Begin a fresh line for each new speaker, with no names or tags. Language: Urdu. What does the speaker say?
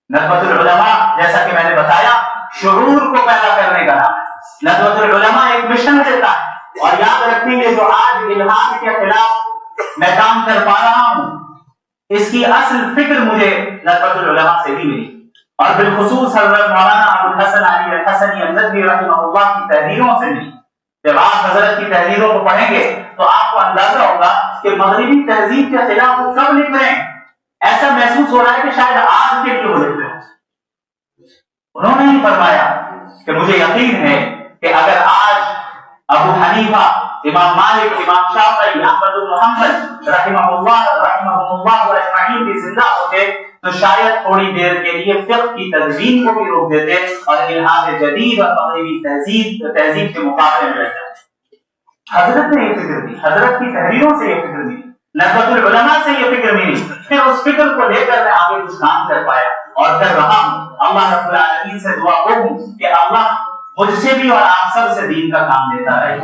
ندوۃ العلماء جیسا کہ میں نے بتایا شعور کو پیدا کرنے کا نام ہے. ندوۃ العلماء ایک مشن دیتا ہے. اور یاد رکھیں گے جو آج الہاد کے خلاف میں کام کر پا رہا ہوں اس کی اصل فکر مجھے ندوۃ العلماء سے بھی ملی, اور بالخصوص حضرت مولانا ابوالحسن علی الحسنی الندوی رحمہ اللہ کی تحریروں سے ملی. جب آپ حضرت کی تحریروں کو پڑھیں گے تو آپ کو اندازہ ہوگا کہ مغربی تہذیب کے خلاف وہ کب لکھ رہے ہیں. ایسا محسوس ہو رہا ہے کہ شاید آج کے لیے وہ لکھ رہے ہیں. انہوں نے ہی فرمایا کہ مجھے یقین ہے کہ اگر آج ابو حنیفہ, امام مالک, امام شافعی, احمد بن حنبل رحمہ اللہ اجمعین بھی زندہ ہوتے تو شاید تھوڑی دیر کے لیے فقہ کی تدوین کو بھی روک دیتے اور الہاد جدید اور مغربی تہذیب کے مقابلے میں رہ جاتے. حضرت نے یہ فکر دی, حضرت کی تحریروں سے یہ فکر ملی, ندوۃ العلماء سے یہ فکر ملی. پھر اس فکر کو لے کر میں آگے کچھ کام کر پایا اور کر رہا ہوں. اللہ رب العالمین سے دعا کروں کہ اللہ مجھ سے بھی اور آپ سب سے دین کا کام لیتا رہے.